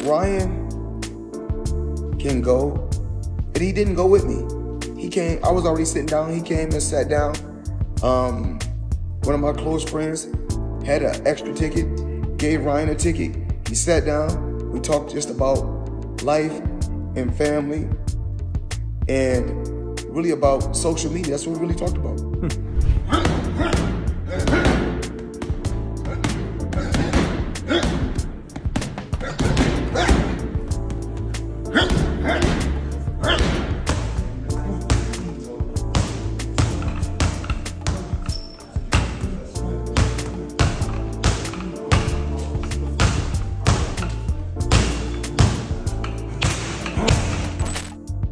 Ryan can go, and he didn't go with me. He came, I was already sitting down, he came and sat down. One of my close friends had an extra ticket, gave Ryan a ticket. He sat down, we talked just about life and family and really about social media. That's what we really talked about.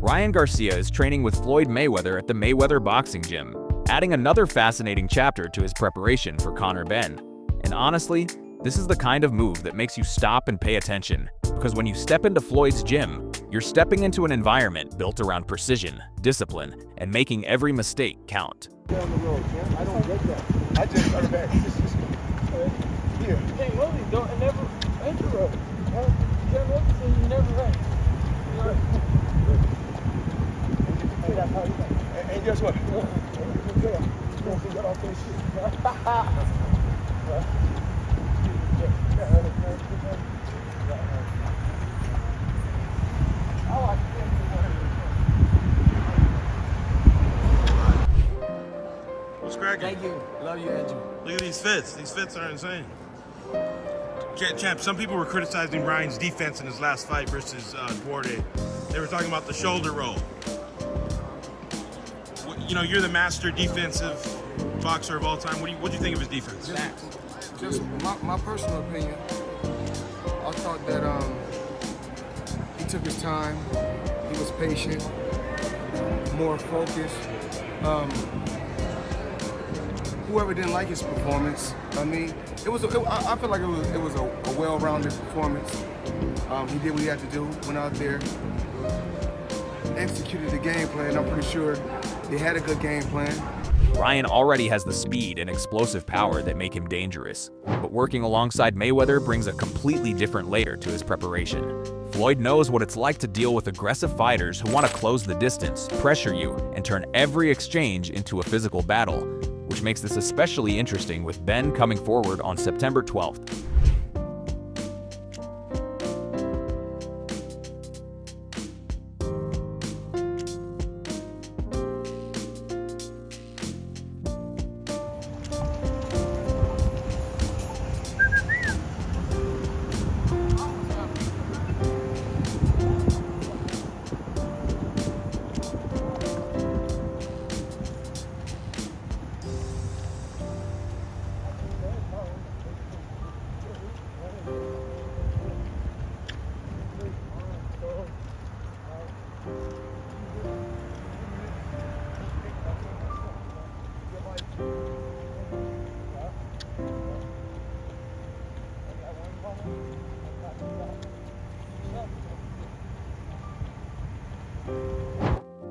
Ryan Garcia is training with Floyd Mayweather at the Mayweather boxing gym, adding another fascinating chapter to his preparation for Conor Benn. And honestly, this is the kind of move that makes you stop and pay attention, because when you step into Floyd's gym, you're stepping into an environment built around precision, discipline, and making every mistake count. Down the road, man. I don't get that. I just started back. Here. Hey, Willie, don't never interrupt. You never right. And guess what? What's cracking? Thank you. Love you, Andrew. Look at these fits. These fits are insane. Champ, some people were criticizing Ryan's defense in his last fight versus Duarte. They were talking about the shoulder roll. You know, you're the master defensive boxer of all time. What do you think of his defense? Just my personal opinion. I thought that he took his time. He was patient, more focused. Whoever didn't like his performance, I mean, I feel like it was a well-rounded performance. He did what he had to do. Went out there, executed the game plan. I'm pretty sure they had a good game plan. Ryan already has the speed and explosive power that make him dangerous, but working alongside Mayweather brings a completely different layer to his preparation. Floyd knows what it's like to deal with aggressive fighters who want to close the distance, pressure you, and turn every exchange into a physical battle, which makes this especially interesting with Benn coming forward on September 12th.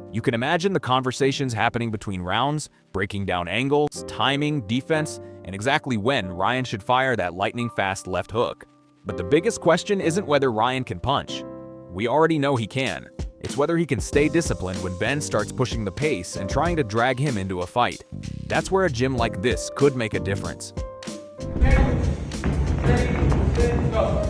You can imagine the conversations happening between rounds, breaking down angles, timing, defense, and exactly when Ryan should fire that lightning-fast left hook. But the biggest question isn't whether Ryan can punch. We already know he can. It's whether he can stay disciplined when Benn starts pushing the pace and trying to drag him into a fight. That's where a gym like this could make a difference. Ready, set, go.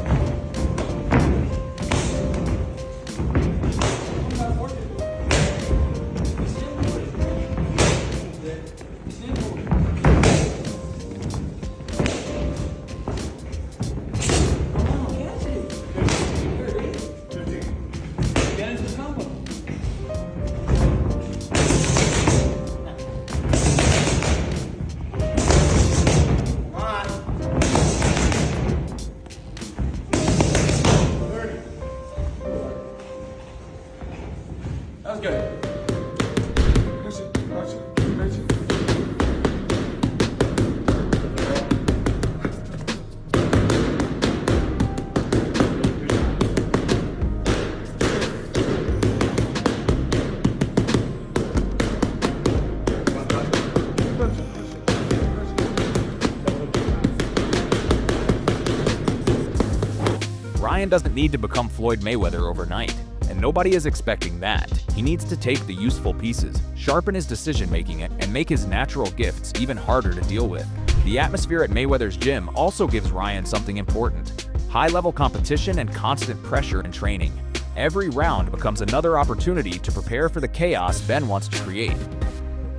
Ryan doesn't need to become Floyd Mayweather overnight, and nobody is expecting that. He needs to take the useful pieces, sharpen his decision-making, and make his natural gifts even harder to deal with. The atmosphere at Mayweather's gym also gives Ryan something important: high-level competition and constant pressure in training. Every round becomes another opportunity to prepare for the chaos Ben wants to create.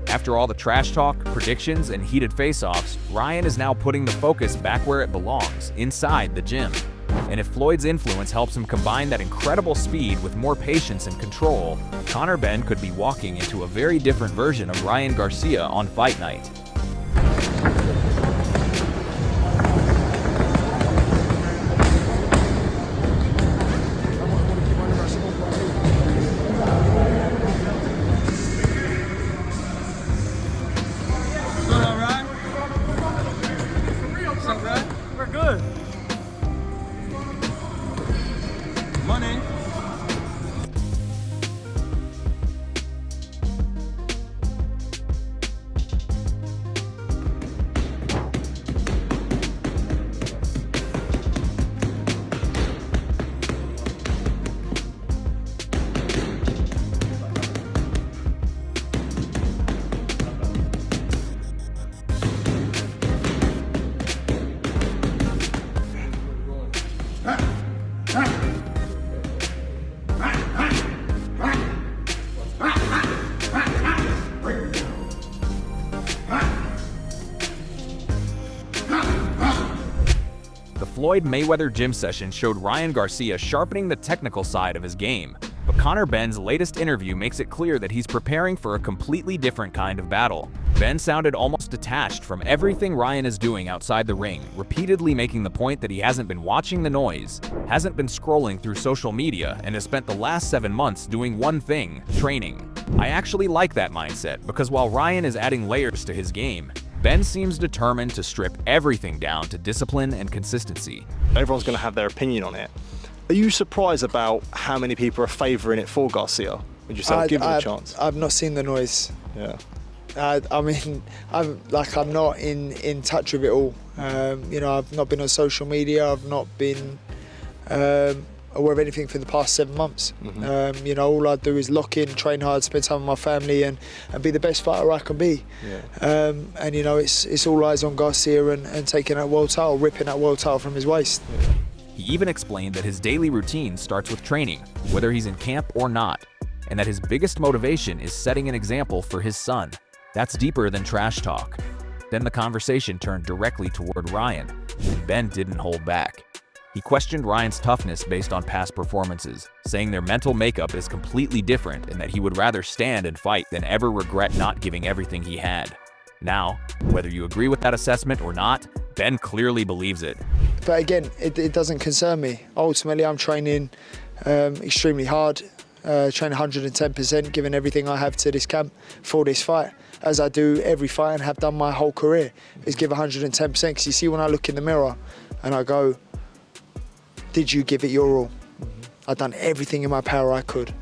After all the trash talk, predictions, and heated face-offs, Ryan is now putting the focus back where it belongs, inside the gym. And if Floyd's influence helps him combine that incredible speed with more patience and control, Conor Benn could be walking into a very different version of Ryan Garcia on fight night. We're good. Money. The Floyd Mayweather gym session showed Ryan Garcia sharpening the technical side of his game, but Conor Benn's latest interview makes it clear that he's preparing for a completely different kind of battle. Ben sounded almost detached from everything Ryan is doing outside the ring, repeatedly making the point that he hasn't been watching the noise, hasn't been scrolling through social media, and has spent the last 7 months doing one thing: training. I actually like that mindset, because while Ryan is adding layers to his game, Ben seems determined to strip everything down to discipline and consistency. Everyone's going to have their opinion on it. Are you surprised about how many people are favouring it for Garcia? Would you say give it a chance? I've not seen the noise. Yeah. I mean, I'm not in touch with it all. You know, I've not been on social media. I've not been aware of anything for the past 7 months. You know, all I do is lock in, train hard, spend time with my family, and be the best fighter I can be. Yeah. And you know, it's all eyes on Garcia and taking that world title, ripping that world title from his waist. Yeah. He even explained that his daily routine starts with training, whether he's in camp or not, and that his biggest motivation is setting an example for his son. That's deeper than trash talk. Then the conversation turned directly toward Ryan, and Ben didn't hold back. He questioned Ryan's toughness based on past performances, saying their mental makeup is completely different and that he would rather stand and fight than ever regret not giving everything he had. Now, whether you agree with that assessment or not, Ben clearly believes it. But again, it doesn't concern me. Ultimately, I'm training extremely hard, training 110%, giving everything I have to this camp for this fight, as I do every fight and have done my whole career, is give 110%. Because you see, when I look in the mirror and I go, did you give it your all? I've done everything in my power I could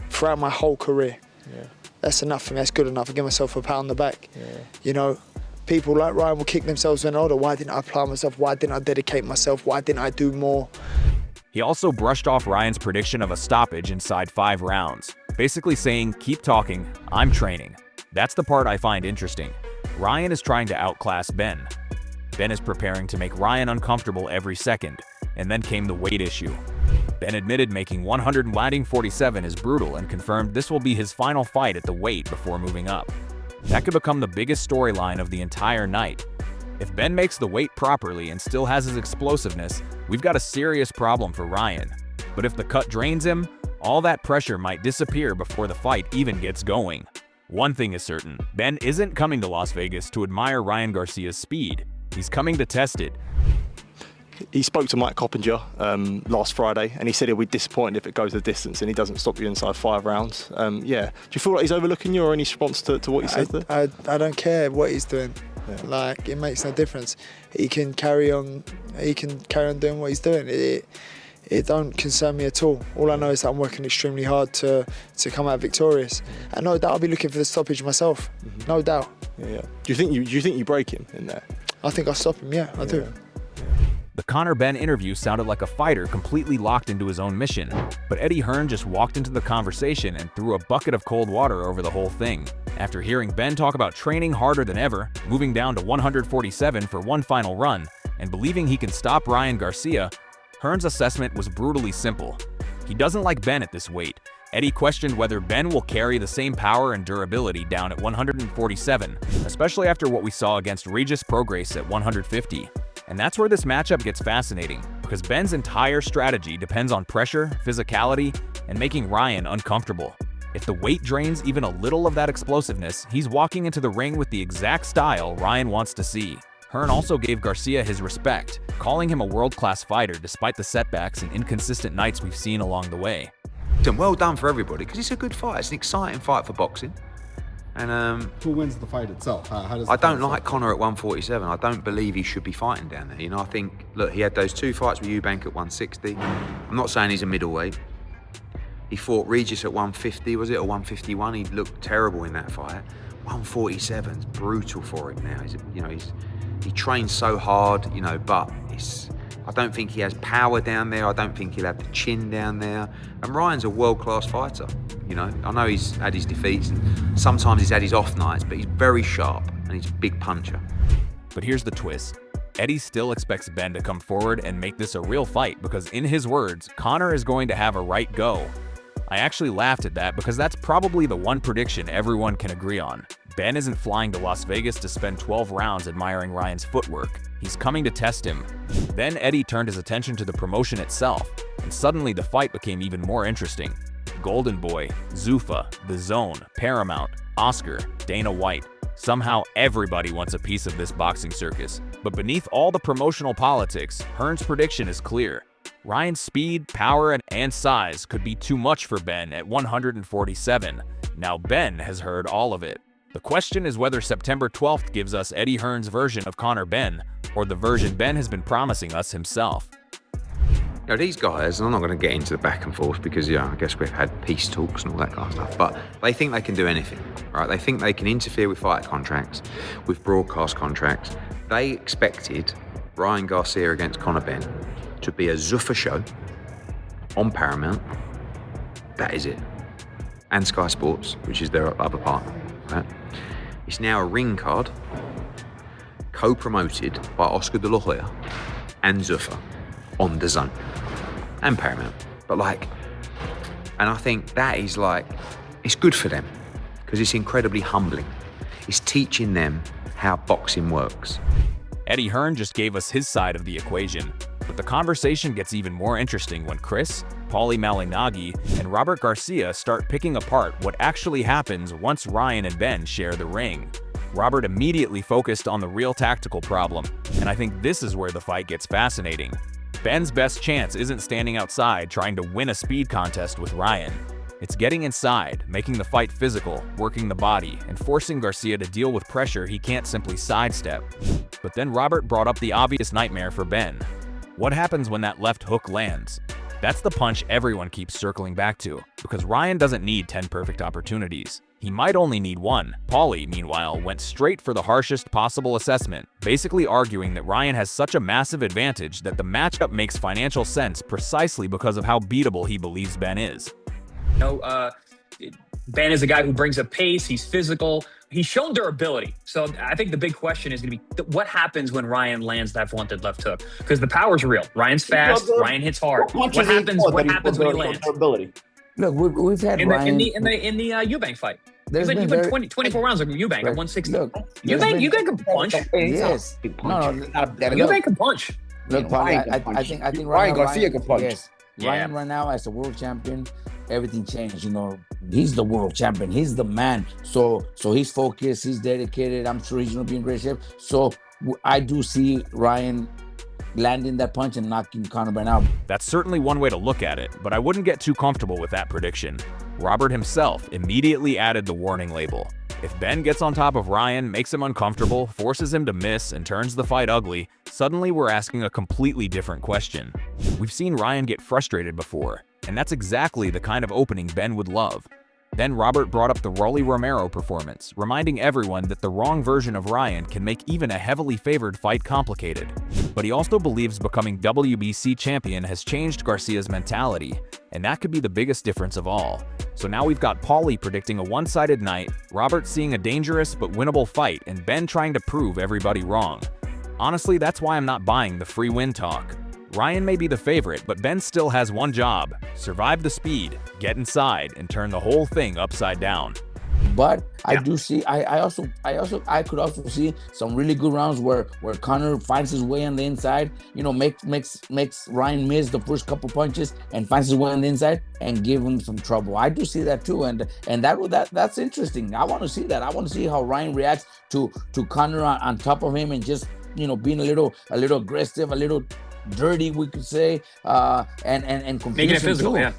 throughout my whole career. Yeah. That's enough for me. That's good enough. I give myself a pat on the back. Yeah. You know, people like Ryan will kick themselves when older. Why didn't I apply myself? Why didn't I dedicate myself? Why didn't I do more? He also brushed off Ryan's prediction of a stoppage inside 5 rounds, basically saying, keep talking, I'm training. That's the part I find interesting. Ryan is trying to outclass Ben. Ben is preparing to make Ryan uncomfortable every second, and then came the weight issue. Ben admitted making 147 is brutal and confirmed this will be his final fight at the weight before moving up. That could become the biggest storyline of the entire night. If Ben makes the weight properly and still has his explosiveness, we've got a serious problem for Ryan. But if the cut drains him, all that pressure might disappear before the fight even gets going. One thing is certain, Ben isn't coming to Las Vegas to admire Ryan Garcia's speed. He's coming to test it. He spoke to Mike Coppinger last Friday, and he said he'll be disappointed if it goes the distance and he doesn't stop you inside 5 rounds. Yeah. Do you feel like he's overlooking you, or any response to what he said there? I don't care what he's doing. Yeah. Like, it makes no difference. He can carry on. He can carry on doing what he's doing. It don't concern me at all. All I know is that I'm working extremely hard to come out victorious. And no doubt I'll be looking for the stoppage myself. No doubt. Yeah. Do you think you break him in there? I think I'll stop him. Yeah, I do. The Conor Benn interview sounded like a fighter completely locked into his own mission, but Eddie Hearn just walked into the conversation and threw a bucket of cold water over the whole thing. After hearing Benn talk about training harder than ever, moving down to 147 for one final run, and believing he can stop Ryan Garcia, Hearn's assessment was brutally simple. He doesn't like Benn at this weight. Eddie questioned whether Benn will carry the same power and durability down at 147, especially after what we saw against Regis Prograis at 150. And that's where this matchup gets fascinating, because Benn's entire strategy depends on pressure, physicality, and making Ryan uncomfortable. If the weight drains even a little of that explosiveness, he's walking into the ring with the exact style Ryan wants to see. Hearn also gave Garcia his respect, calling him a world-class fighter despite the setbacks and inconsistent nights we've seen along the way. Well done for everybody, because it's a good fight. It's an exciting fight for boxing. And who wins the fight itself? How does I don't like Conor at 147. I don't believe he should be fighting down there. You know, I think, look, he had those 2 fights with Eubank at 160. I'm not saying he's a middleweight. He fought Regis at 150, was it, or 151? He looked terrible in that fight. 147's brutal for him now. He trains so hard, you know, but I don't think he has power down there. I don't think he'll have the chin down there. And Ryan's a world-class fighter, you know. I know he's had his defeats and sometimes he's had his off nights, but he's very sharp and he's a big puncher. But here's the twist. Eddie still expects Benn to come forward and make this a real fight because, in his words, Conor is going to have a right go. I actually laughed at that because that's probably the one prediction everyone can agree on. Benn isn't flying to Las Vegas to spend 12 rounds admiring Ryan's footwork. He's coming to test him. Then Eddie turned his attention to the promotion itself, and suddenly the fight became even more interesting. Golden Boy, Zuffa, The Zone, Paramount, Oscar, Dana White. Somehow everybody wants a piece of this boxing circus. But beneath all the promotional politics, Hearn's prediction is clear. Ryan's speed, power, and size could be too much for Benn at 147. Now Benn has heard all of it. The question is whether September 12th gives us Eddie Hearn's version of Conor Benn, or the version Benn has been promising us himself. You know, these guys, and I'm not going to get into the back and forth because, yeah, I guess we've had peace talks and all that kind of stuff, but they think they can do anything, right? They think they can interfere with fight contracts, with broadcast contracts. They expected Ryan Garcia against Conor Benn to be a Zuffa show on Paramount. That is it. And Sky Sports, which is their other partner, right? It's now a ring card, co-promoted by Oscar de la Hoya and Zuffa on The Zone and Paramount. But and I think that is it's good for them because it's incredibly humbling. It's teaching them how boxing works. Eddie Hearn just gave us his side of the equation, but the conversation gets even more interesting when Chris, Paulie Malignaggi, and Robert Garcia start picking apart what actually happens once Ryan and Benn share the ring. Robert immediately focused on the real tactical problem, and I think this is where the fight gets fascinating. Benn's best chance isn't standing outside trying to win a speed contest with Ryan. It's getting inside, making the fight physical, working the body, and forcing Garcia to deal with pressure he can't simply sidestep. But then Robert brought up the obvious nightmare for Benn. What happens when that left hook lands? That's the punch everyone keeps circling back to, because Ryan doesn't need 10 perfect opportunities. He might only need one. Paulie, meanwhile, went straight for the harshest possible assessment, basically arguing that Ryan has such a massive advantage that the matchup makes financial sense precisely because of how beatable he believes Benn is. You know, Benn is a guy who brings a pace, he's physical, he's shown durability. So I think the big question is going to be, what happens when Ryan lands that vaunted left hook? Because the power's real. Ryan's fast, Ryan hits hard. What happens when he lands? Durability. Look, we've had in the Eubank fight. He went 24 rounds with Eubank at 160. Look, Eubank can punch. Yes. Eubank can punch. Look, I think Ryan Garcia can punch. Yes. Ryan right now as a world champion, everything changed. You know, he's the world champion. He's the man. So he's focused. He's dedicated. I'm sure he's going to be in great shape. So I do see Ryan landing that punch and knocking Conor Benn out. That's certainly one way to look at it, but I wouldn't get too comfortable with that prediction. Robert himself immediately added the warning label. If Benn gets on top of Ryan, makes him uncomfortable, forces him to miss, and turns the fight ugly, suddenly we're asking a completely different question. We've seen Ryan get frustrated before, and that's exactly the kind of opening Benn would love. Then Robert brought up the Rolly Romero performance, reminding everyone that the wrong version of Ryan can make even a heavily favored fight complicated. But he also believes becoming WBC champion has changed Garcia's mentality, and that could be the biggest difference of all. So now we've got Paulie predicting a one-sided night, Robert seeing a dangerous but winnable fight, and Ben trying to prove everybody wrong. Honestly, that's why I'm not buying the free win talk. Ryan may be the favorite, but Ben still has one job: survive the speed, get inside, and turn the whole thing upside down. But I do see. I could also see some really good rounds where Conor finds his way on the inside. You know, makes Ryan miss the first couple punches and finds his way on the inside and give him some trouble. I do see that too, and that's interesting. I want to see that. I want to see how Ryan reacts to Conor on top of him and just, you know, being a little aggressive, a little dirty, we could say, and confusing, making it physical too.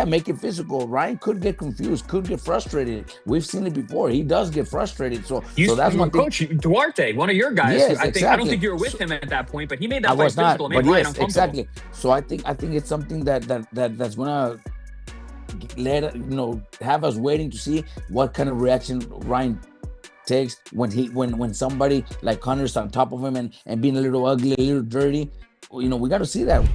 Make it physical. Ryan could get confused, could get frustrated. We've seen it before. He does get frustrated. So that's one thing. Coach Duarte, one of your guys. Yes, I don't think you were with him at that point, but he made that fight physical and made Ryan uncomfortable. Exactly. So I think it's something that's gonna have us waiting to see what kind of reaction Ryan takes when somebody like Conor's on top of him and being a little ugly, a little dirty. You know, we got to see that.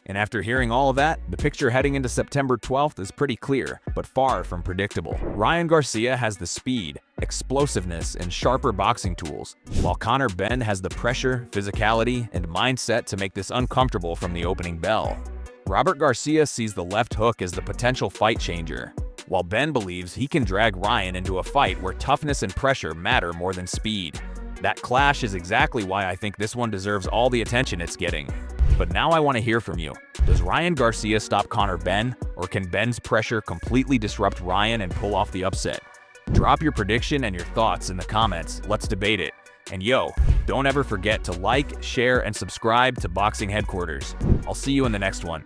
And after hearing all of that, the picture heading into September 12th is pretty clear, but far from predictable. Ryan Garcia has the speed, explosiveness, and sharper boxing tools, while Conor Benn has the pressure, physicality, and mindset to make this uncomfortable from the opening bell. Robert Garcia sees the left hook as the potential fight changer, while Ben believes he can drag Ryan into a fight where toughness and pressure matter more than speed. That clash is exactly why I think this one deserves all the attention it's getting. But now I want to hear from you. Does Ryan Garcia stop Conor Benn, or can Ben's pressure completely disrupt Ryan and pull off the upset? Drop your prediction and your thoughts in the comments. Let's debate it. And yo, don't ever forget to like, share, and subscribe to Boxing Headquarters. I'll see you in the next one.